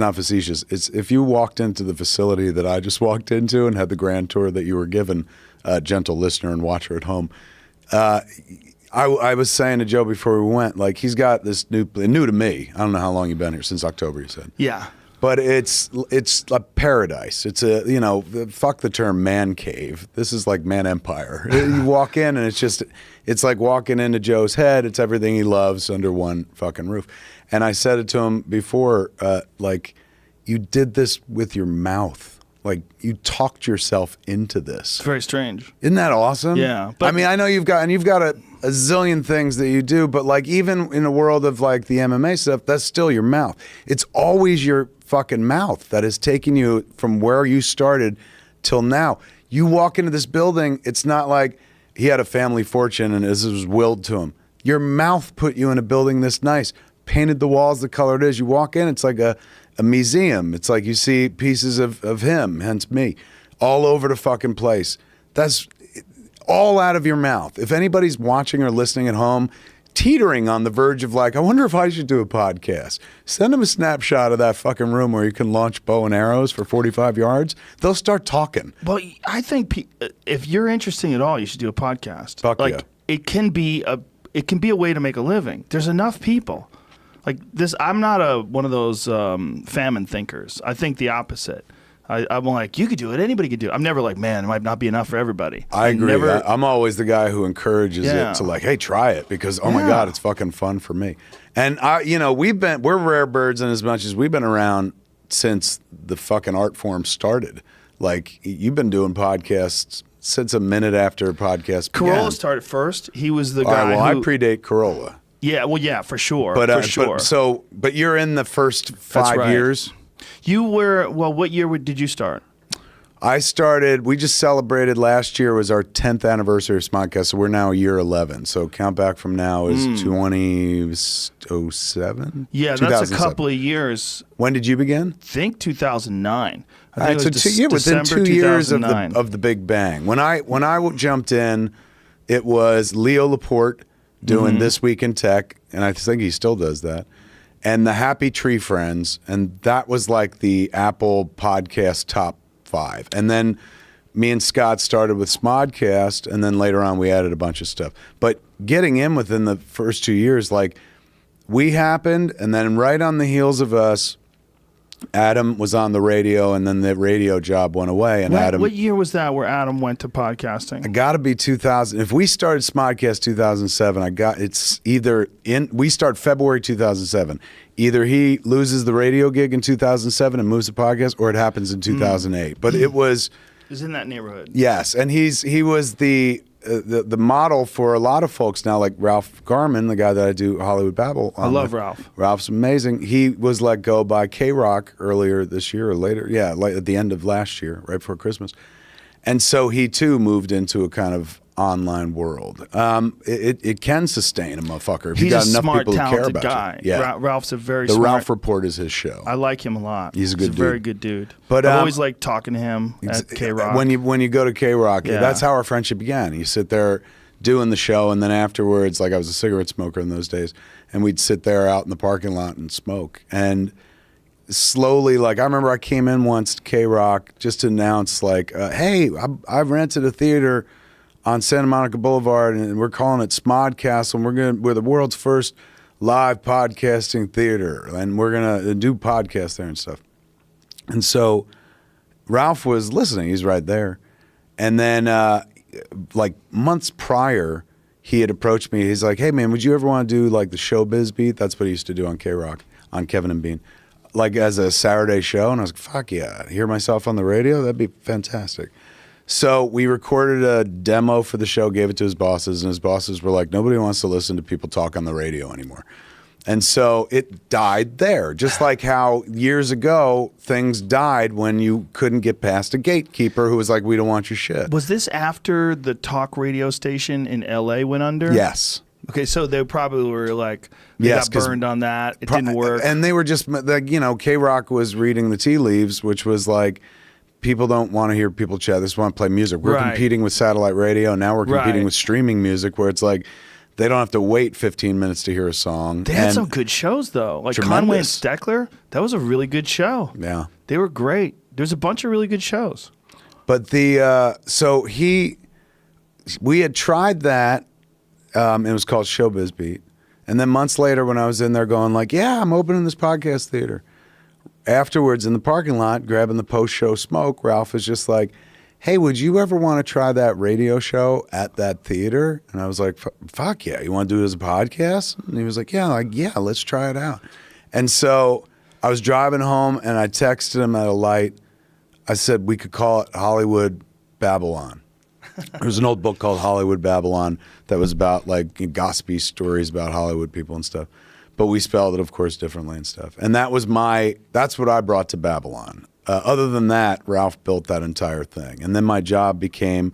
not facetious. It's if you walked into the facility that I just walked into and had the grand tour that you were given, gentle listener and watcher at home. I was saying to Joe before we went, like he's got this new to me. I don't know how long you've been here, since October, you said. Yeah. But it's a paradise. It's a, fuck the term man cave. This is like man empire. You walk in and it's like walking into Joe's head. It's everything he loves under one fucking roof. And I said it to him before, like you did this with your mouth. Like you talked yourself into this. It's very strange. Isn't that awesome? Yeah. But I mean, I know you've got a zillion things that you do, but like even in the world of like the MMA stuff, that's still your mouth. It's always your fucking mouth that is taking you from where you started till now. You walk into this building, it's not like he had a family fortune and this was willed to him. Your mouth put you in a building this nice, painted the walls the color it is. You walk in, it's like a museum. It's like you see pieces of him, hence me, all over the fucking place. That's all out of your mouth. If anybody's watching or listening at home, teetering on the verge of like, I wonder if I should do a podcast, send them a snapshot of that fucking room where you can launch bow and arrows for 45 yards. They'll start talking. Well, I think if you're interesting at all, you should do a podcast. Fuck like yeah. it can be a way to make a living. There's enough people. Like this, I'm not one of those famine thinkers. I think the opposite. I'm like, you could do it. Anybody could do it. I'm never like, man, it might not be enough for everybody. I agree. I'm always the guy who encourages it to like, hey, try it because, oh my God, it's fucking fun for me. And we're rare birds in as much as we've been around since the fucking art form started. Like you've been doing podcasts since a minute after a podcast began. Corolla started first. He was the guy I predate Corolla. Yeah, well, yeah, for sure. But you're in the first 5 years. You were, well, what year did you start? I started, we just celebrated last year was our 10th anniversary of Smodcast, so we're now year 11. So count back from now is 2007? Yeah, that's a couple of years. When did you begin? I think 2009. I think it was within 2 years of the Big Bang. When I jumped in, it was Leo Laporte doing This Week in Tech, and I think he still does that. And the Happy Tree Friends, and that was like the Apple podcast top 5. And then me and Scott started with Smodcast, and then later on we added a bunch of stuff. But getting in within the first 2 years, like we happened, and then right on the heels of us, Adam was on the radio, and then the radio job went away. And what year was that where Adam went to podcasting? I got to be 2000. If we started Smodcast 2007, we start February 2007. Either he loses the radio gig in 2007 and moves to podcast, or it happens in 2008. But it was in that neighborhood. Yes, and he was the model for a lot of folks now, like Ralph Garman, the guy that I do Hollywood Babble on. I love Ralph. Ralph's amazing. He was let go by K-Rock earlier this year or later. Yeah, like at the end of last year, right before Christmas. And so he too moved into a kind of online world. It can sustain a motherfucker if you got enough people who care about guy. you. Yeah. Ralph's a very The smart. Ralph Report is his show. I like him a lot. He's a good dude. Very good dude. But I've always liked talking to him at K-Rock. When you go to K-Rock, that's how our friendship began. You sit there doing the show, and then afterwards, like I was a cigarette smoker in those days, and we'd sit there out in the parking lot and smoke. And slowly, like I remember I came in once to K-Rock just to announce like, hey, I've rented a theater on Santa Monica Boulevard, and we're calling it Smodcast, and we're the world's first live podcasting theater, and we're gonna do podcasts there and stuff. And so Ralph was listening; he's right there. And then, like months prior, he had approached me. He's like, "Hey, man, would you ever want to do like the Showbiz Beat?" That's what he used to do on K-Rock, on Kevin and Bean, like as a Saturday show. And I was like, "Fuck yeah, hear myself on the radio? That'd be fantastic." So we recorded a demo for the show, gave it to his bosses, and his bosses were like, nobody wants to listen to people talk on the radio anymore. And so it died there, just like how years ago things died when you couldn't get past a gatekeeper who was like, we don't want your shit. Was this after the talk radio station in L.A. went under? Yes. Okay, so they probably were like, they got burned on that. It didn't work. And they were just, like, K-Rock was reading the tea leaves, which was like, people don't want to hear people chat. They just want to play music. We're competing with satellite radio. Now we're competing with streaming music, where it's like They don't have to wait 15 minutes to hear a song. They had some good shows, though. Like Conway and Steckler, that was a really good show. Yeah. They were great. There's a bunch of really good shows. But we had tried that. It was called Showbiz Beat. And then months later when I was in there going like, yeah, I'm opening this podcast theater. Afterwards in the parking lot, grabbing the post-show smoke, Ralph was just like, hey, would you ever want to try that radio show at that theater? And I was like, fuck yeah, you want to do it as a podcast? And he was like, yeah, let's try it out. And so I was driving home and I texted him at a light. I said we could call it Hollywood Babylon. There was an old book called Hollywood Babylon that was about like gossipy stories about Hollywood people and stuff. But we spelled it, of course, differently and stuff. And that's what I brought to Babylon. Other than that, Ralph built that entire thing. And then my job became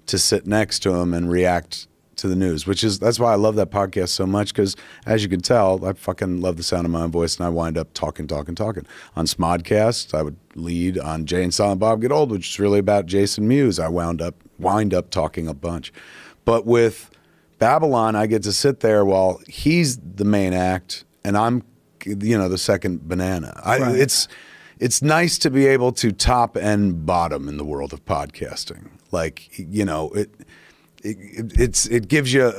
to sit next to him and react to the news, that's why I love that podcast so much, because as you can tell, I fucking love the sound of my own voice, and I wind up talking. On Smodcast, I would lead. On Jay and Silent Bob Get Old, which is really about Jason Mewes, I wind up talking a bunch. But with Babylon, I get to sit there while he's the main act, and I'm, the second banana. Right. It's nice to be able to top and bottom in the world of podcasting. Like, it gives you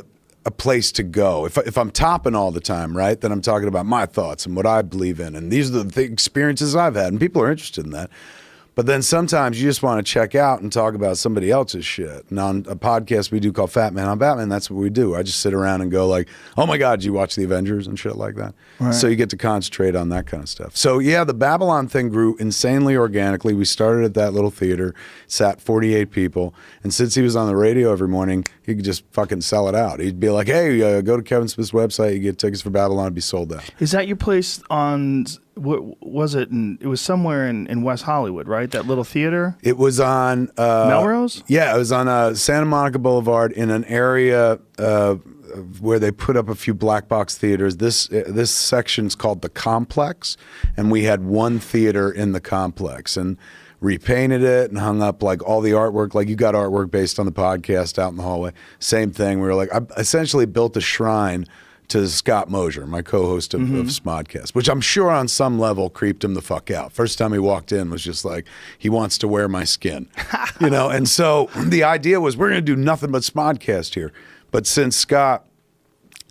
a place to go. If I'm topping all the time, right, then I'm talking about my thoughts and what I believe in, and these are the experiences I've had, and people are interested in that. But then sometimes you just want to check out and talk about somebody else's shit. And on a podcast we do called Fat Man on Batman, that's what we do. I just sit around and go like, oh my God, did you watch the Avengers and shit like that? Right. So you get to concentrate on that kind of stuff. So yeah, the Babylon thing grew insanely organically. We started at that little theater, sat 48 people. And since he was on the radio every morning, he could just fucking sell it out. He'd be like, hey, go to Kevin Smith's website, you get tickets for Babylon, it'd be sold out. Is that your place on... What was it? It was somewhere in West Hollywood, right? That little theater? It was on... Melrose? Yeah, it was on Santa Monica Boulevard in an area where they put up a few black box theaters. This section's called the Complex, and we had one theater in the Complex, and repainted it and hung up like all the artwork. Like you got artwork based on the podcast out in the hallway. Same thing. We were like, I essentially built a shrine to Scott Mosier, my co-host of Smodcast, which I'm sure on some level creeped him the fuck out. First time he walked in was just like, he wants to wear my skin, And so the idea was we're going to do nothing but Smodcast here. But since Scott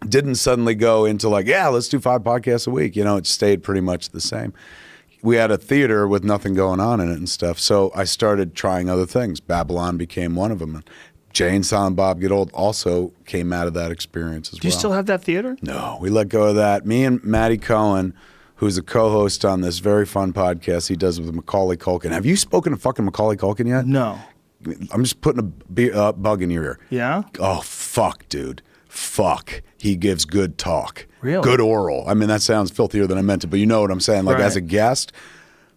didn't suddenly go into like, yeah, let's do 5 podcasts a week, it stayed pretty much the same. We had a theater with nothing going on in it and stuff. So I started trying other things. Babylon became one of them. Jay and Silent Bob Get Old also came out of that experience as well. Do you still have that theater? No, we let go of that. Me and Matty Cohen, who's a co-host on this very fun podcast he does with Macaulay Culkin. Have you spoken to fucking Macaulay Culkin yet? No. I'm just putting a bug in your ear. Yeah? Oh, fuck, dude. Fuck. He gives good talk. Really? Good oral. I mean, that sounds filthier than I meant it, but you know what I'm saying. Like, as a guest,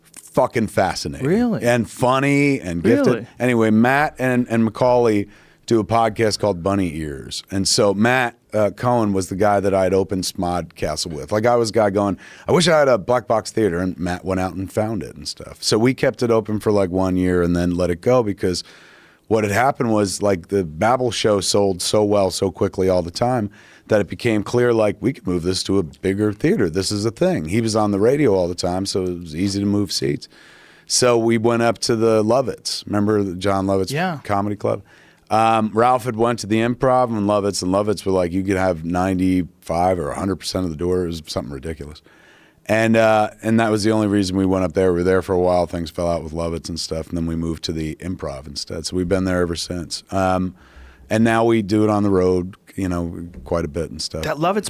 fucking fascinating. Really? And funny and gifted. Really? Anyway, Matt and Macaulay do a podcast called Bunny Ears. And so Matt Cohen was the guy that I had opened Smodcastle with. Like, I was a guy going, I wish I had a black box theater, and Matt went out and found it and stuff. So we kept it open for like 1 year and then let it go, because what had happened was like the Babel show sold so well so quickly all the time that it became clear like we could move this to a bigger theater. This is a thing. He was on the radio all the time, so it was easy to move seats. So we went up to the Lovitz. Remember the John Lovitz Comedy Club? Ralph had went to the Improv and Lovitz were like, you could have 95 or 100% of the door. It was something ridiculous. And that was the only reason we went up there. We were there for a while. Things fell out with Lovitz and stuff, and then we moved to the Improv instead. So we've been there ever since. And now we do it on the road, quite a bit and stuff. That Lovitz